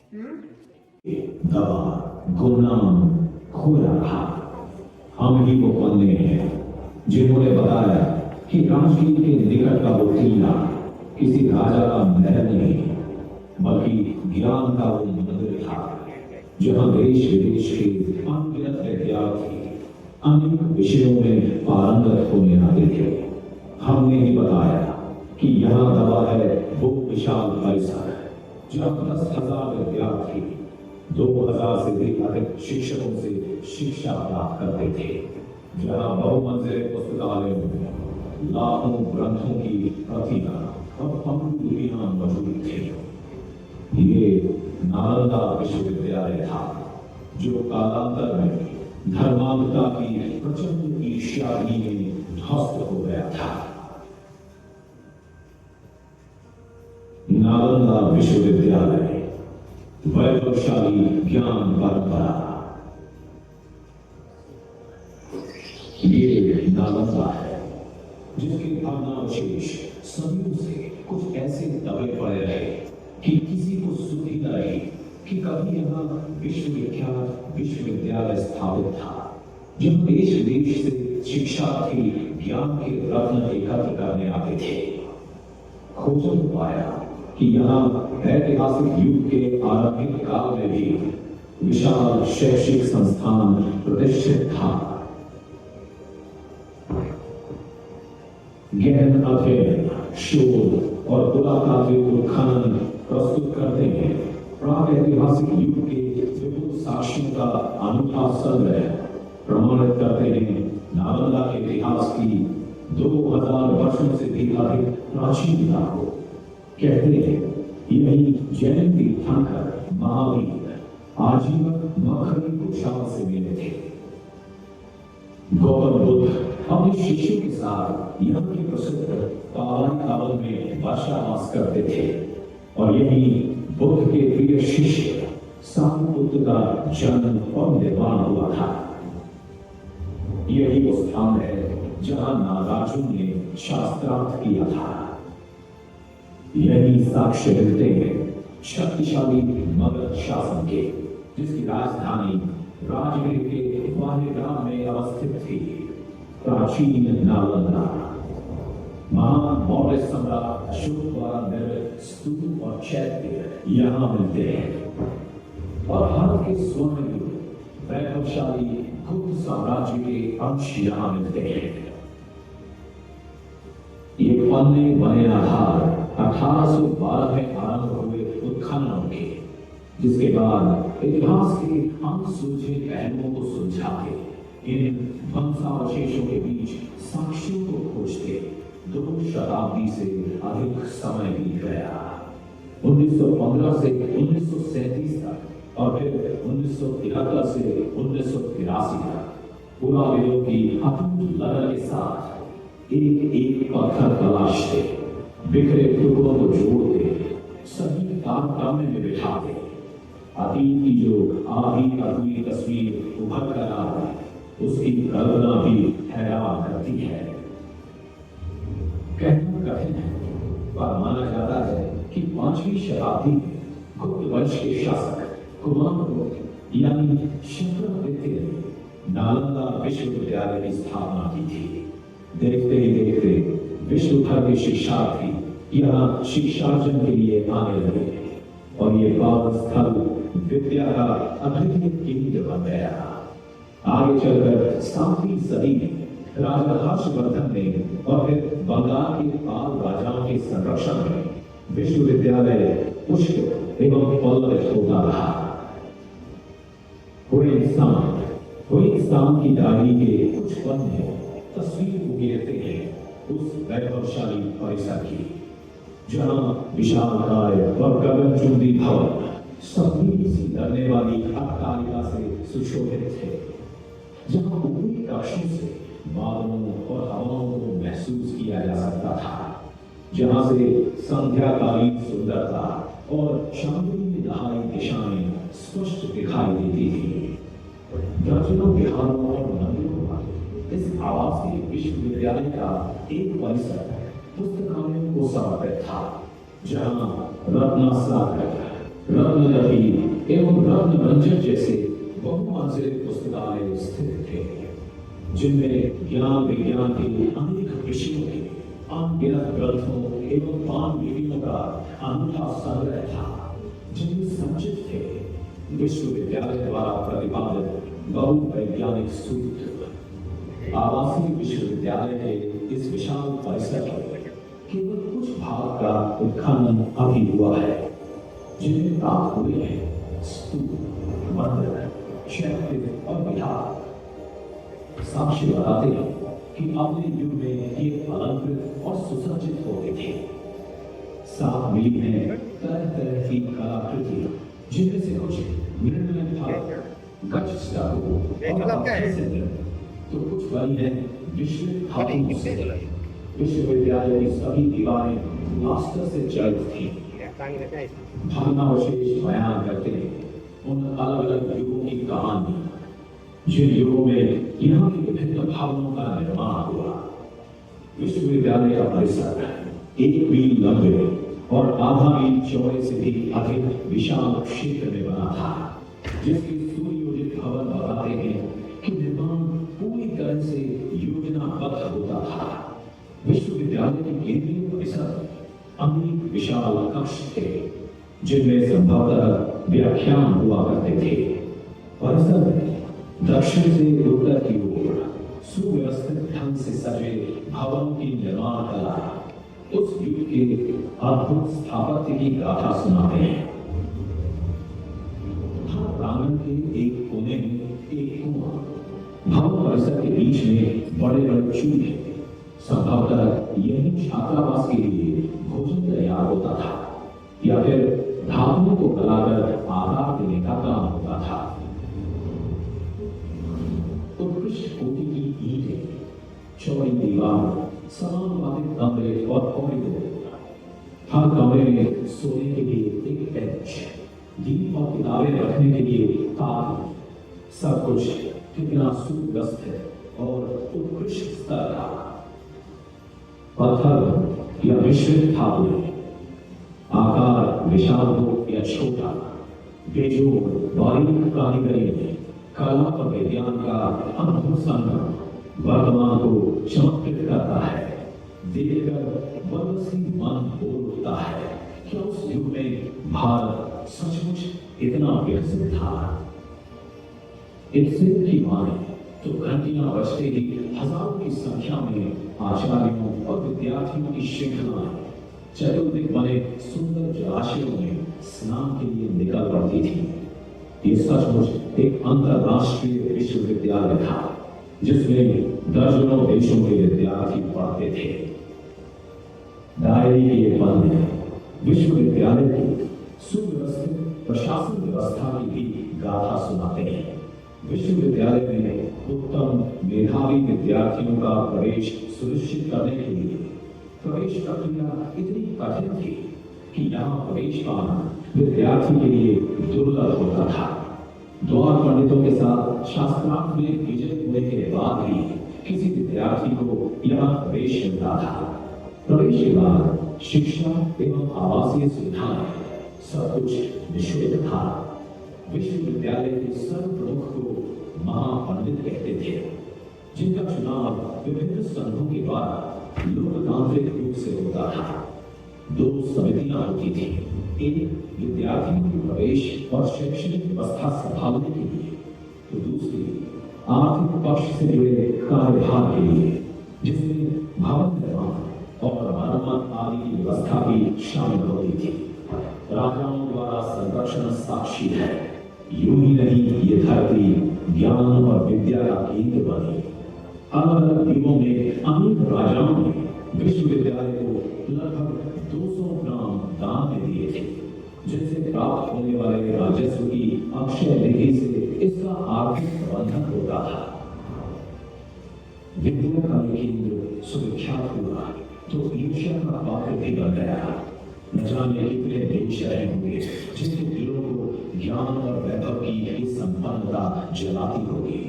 दवा गुमनाम खोया था। हम ही वो बंदे हैं जिन्होंने बताया कि राजगीर के निकट का वो टीला किसी राजा का महल नहीं बल्कि ज्ञान का वो मंदिर था, जहां देश विदेश के अनगिनत विद्यार्थी अनेक विषयों में पारंगत होने आते थे। हमने ही बताया कि यहाँ दवा है वो विशाल परिसर जहाँ 10,000 विद्यार्थी 2,000 से भी अधिक शिक्षकों से शिक्षा प्राप्त करते थे, जहाँ बहुमंजिले पुस्तकालयों में लाखों ग्रंथों की प्रतियां और पांडुलिपियां मौजूद थी। ये नालंदा विश्वविद्यालय था जो कालांतर में धर्मांधता की प्रचंड ईर्ष्या ही में ध्वस्त हो गया था। नालंदा विश्वविद्यालय वैभवशाली ज्ञान परंपरा। ये नालंदा है जिसके भावनावशेष सदियों से कुछ ऐसे दबे पड़े रहे कि किसी को सुधि न रही कि कभी यहाँ विश्वविख्यात विश्वविद्यालय स्थापित था, जब देश विदेश से शिक्षार्थी ज्ञान के रत्न एकत्र करने आते थे। खोजन पाया कि यहाँ ऐतिहासिक युग के आरंभिक काल में भी विशाल शैक्षिक संस्थान प्रतिष्ठित था। गहन अध्ययन, शोध और पुरातात्विक उत्खनन प्रस्तुत करते हैं प्रागैतिहासिक युग के विपुल साक्ष्यों का अनूठा संग्रह प्रमाणित करते हैं नालंदा के इतिहास की 2000 वर्षों से भी अधिक प्राचीनता को। कहते हैं यही जैन तीर्थंकर महावीर आजीवन मखनी कुशाल से मिले थे। गौतम बुद्ध अपने शिष्यों के साथ यहाँ के प्रसिद्ध पावन कावन में वर्षावास करते थे और यही बुद्ध के प्रिय शिष्य सारिपुत्र का जन्म और निर्माण हुआ था। यही वो स्थान है जहां नागार्जुन ने शास्त्रार्थ किया था। यही साक्ष्य मिलते हैं शक्तिशाली मगध शासन के, जिसकी राजधानी राजगीर के वाहिराम में अवस्थित थी। प्राचीन नालंदा महान मौर्य सम्राट अशोक द्वारा निर्मित स्तूप और चैत्य यहाँ मिलते हैं और भारत के स्वर्ण युग वैभवशाली गुप्त साम्राज्य के अंश यहाँ मिलते हैं। ये पन्ने बने आधार 1812 में आरंभ हुए उत्खननों के, जिसके बाद इतिहास के अनसुलझे पहलुओं को सुलझा के इन ध्वंसावशेषों के बीच साक्ष्यों को खोजते 2 शताब्दी से अधिक समय बीत गया। 1915 से 1937 तक और फिर 1973 से 1983 तक पुराविदों की अटूट लगन के साथ एक एक पत्थर तलाशते, बिखरे टुकड़ों को जोड़ते, सभी तारतम्य में बिठाते। अतीत की जो आधी अधूरी तस्वीर उभर कर आ रही, उसकी कल्पना भी हैरान करती है। कहना कठिन है, पर माना जाता है कि 5वीं शताब्दी में गुप्त वंश के शासक कुमारगुप्त यानी चंद्रगुप्त ने नालंदा विश्वविद्यालय की स्थापना की थी। देखते ही देखते विश्व भर के शिक्षार्थी यहाँ शिक्षार्जन के लिए आने लगे और ये पावन स्थल विद्या का अद्वितीय केंद्र बन गया। आगे चलकर 7वीं सदी में राजा हर्षवर्धन ने और फिर बंगाल के पाल राजाओं के संरक्षण में विश्वविद्यालय पुष्पित एवं पल्लवित होता रहा। हुएनसांग की डायरी के कुछ पन्ने तस्वीर उकेरते हैं उस वैभवशाली परिसर की, जहां विशालकाय और गगनचुंबी भवन सपनी सी डरने वाली अट्टालिका से सुशोभित थे, जहां ऊपरी कक्षों से बादलों और हवाओं को महसूस किया जा सकता था, जहां से संध्याकालीन सुंदरता और चांदनी दहाई दिशाएं स्पष्ट दिखाई देती थी। दर्जनों विहारों और मंदिरों वाले इस आवासीय विश्वविद्यालय का एक परिसर पुस्तकालयों को समर्पित था, जहां रत्नासागर, रत्नदीप एवं रत्नरंजन जैसे बहुमंजिल पुस्तकालय स्थित थे, जिनमें ज्ञान विज्ञान के अनेक विषयों के अनगिनत ग्रंथों एवं पांडुलिपियों का अनूठा संग्रह था, जिनमें संचित थे विश्वविद्यालय द्वारा प्रतिपादित बहुवैज्ञानिक सूत्र। आवासीय विश्वविद्यालय के इस विशाल परिसर के केवल कुछ भाग का उत्खनन अभी हुआ है, जिनमें प्राप्त हुए हैं स्तूप, मंदिर, चैत्य और विहार साक्ष्य बताते हैं कि अपने युग में ये अलंकृत और सुसज्जित होते थे। साथ मिली हैं तरह तरह की कलाकृतियां, जिनमें से कुछ मृण्मय फलक, गच्छ डाकू और पत्थर से निर्मित, तो कुछ बनी है मिश्रित धातुओं से। विश्वविद्यालय की सभी दीवारें प्लास्टर से जड़ित थी। भग्नावशेष बयान करते हैं उन अलग अलग युगों की कहानी, जिन युगों में यहाँ के विभिन्न भवनों का निर्माण हुआ। विश्वविद्यालय का परिसर 1 मील लंबे और आधा मील चौड़े से भी अधिक विशाल क्षेत्र में बना था, जिसके सुनियोजित भवन बताते हैं कि निर्माण पूरी तरह से योजनाबद्ध होता था। विश्वविद्यालय के केंद्रीय परिसर अनेक विशाल कक्ष थे, जिनमें संभवतः व्याख्यान हुआ करते थे। परिसर में दक्षिण से उत्तर की ओर सुव्यवस्थित ढंग से सजे भवनों की निर्माण कला उस युग के अद्भुत स्थापत्य की गाथा सुनाते हैं। प्रांगण के एक कोने में एक कुआं, भवन परिसर के बीच में बड़े बड़े चूल्हे, संभवतः यही छात्रावास के लिए भोजन तैयार होता था, या फिर धातुओं को गलाकर आकार देने का काम होता था। उत्कृष्ट कोटि की ईंटें, चौड़ी दीवार, समानुपातिक कमरे और कॉरिडोर, हर कमरे में सोने के लिए एक बेंच, दीप और किताबें रखने के लिए ताक, सब कुछ कितना सुव्यवस्थित और उत्कृष्ट स्तर का। पत्थर या मिश्रित धातु, आकार विशाल हो या छोटा, बेजोड़ बारीक कारीगरी में कला और विज्ञान का अद्भुत संगम वर्तमान को चमत्कृत करता है। देखकर बरसी मन हो उठता है कि उस युग में भारत सचमुच इतना विकसित था। इससे की माने तो घंटियां बजते ही हजारों की संख्या में आचार्यों और विद्यार्थियों की श्रृंखलाएं चतुर्दिक बने सुंदर जलाशयों में स्नान के लिए निकल पड़ती थी। ये सचमुच एक अंतरराष्ट्रीय विश्वविद्यालय था, जिसमें दर्जनों देशों के विद्यार्थी पढ़ते थे। डायरी के पन्ने विश्वविद्यालय की सुव्यवस्थित प्रशासन व्यवस्था की भी गाथा सुनाते हैं। विश्वविद्यालय में उत्तम मेधावी विद्यार्थियों का प्रवेश सुनिश्चित करने के लिए प्रवेश प्रक्रिया इतनी कठिन थी कि यहाँ प्रवेश पाना विद्यार्थी के लिए दुर्लभ होता था। द्वार पंडितों के साथ शास्त्रार्थ में विजय होने के बाद ही किसी विद्यार्थी को यहाँ प्रवेश मिलता था। प्रवेश के बाद शिक्षा एवं आवासीय सुविधाएं सब कुछ निःशुल्क था। विश्वविद्यालय के सर्वप्रमुख को महापंडित कहते थे, जिनका चुनाव विभिन्न संघों के द्वारा लोकतांत्रिक रूप से होता था। 2 समितियां होती थी, एक विद्यार्थियों के प्रवेश और शैक्षणिक व्यवस्था संभालने के लिए, तो दूसरी आर्थिक पक्ष से जुड़े कार्यभार के लिए, जिसमें भवन निर्माण और मरम्मत आदि की व्यवस्था भी शामिल होती थी। राजाओं द्वारा संरक्षण साक्षी है, यूं ही नहीं ये धरती ज्ञान और विद्या का केंद्र बनी। अलग अलग युगों में अनेक राजाओं ने विश्वविद्यालय को लगभग 200 ग्राम दान में दिए थे, जिनसे प्राप्त होने वाले राजस्व की अक्षय निधि से इसका आर्थिक प्रबंधन होता था। विद्या का केंद्र सुविख्यात हुआ तो ईर्ष्या का पात्र भी बन गया। न जाने कितने देश रहे होंगे जिनके दिलों को ज्ञान और वैभव की संपन्नता जलाती होगी।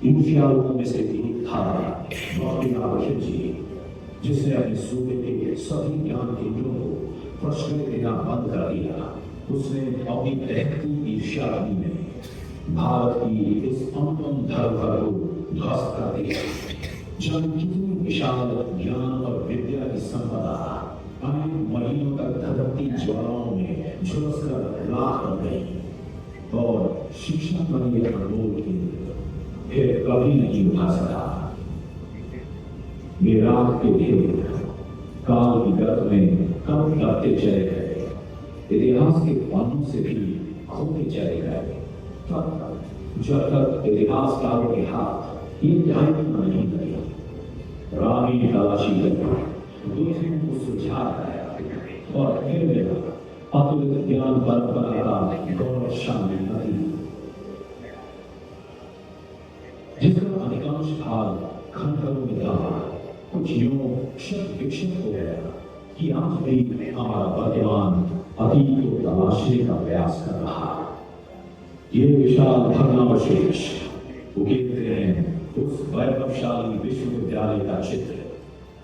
इन ख्यालों में से एक था डॉक्टर जी, जिसने अपने सूबे के सभी ज्ञान केंद्रों को फसलें देना बंद कर दिया। उसने अपनी दहकती ईर्ष्याग्नि में भारत की इस अनुपम धरोहर को ध्वस्त कर दिया। जब कितनी विशाल ज्ञान और विद्या की संपदा अनेक महीनों तक धधकती ज्वालाओं में झुलसकर राख बन गई और शिक्षा का यह अनमोल केंद्र फिर कभी नहीं उठा सका। वे राख के ढेर काल की गर्त में कब दबते चले गए, इतिहास के पन्नों से भी खोते चले गए, तब तक जब तक इतिहासकारों के हाथ ये जाने नहीं लगे। रामी तलाशी गई, दूसरों को सुझाव आया और फिर मेरा अतुलित ज्ञान परंपरा का गौरवशाली नदी, जिसका अधिकांश भाग खंडहरों में था, कुछ यूं क्षत विक्षत हो गया कि आज भी हमारा वर्तमान अतीत को तलाशने का प्रयास कर रहा। ये विशाल भग्नावशेष उकेरते हैं उस वैभवशाली विश्वविद्यालय का चित्र,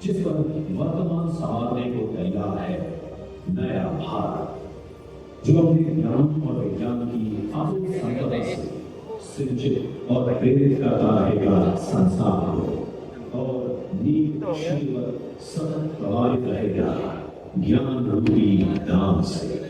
जिस पर वर्तमान संवारने को तैयार है नया भारत, जो अपने ज्ञान और विज्ञान की अतुल संपदा से सिंचित और प्रेरित करता रहेगा संसार को, और नील शील सतत प्रवाहित रहेगा ज्ञान रूपी दाम से।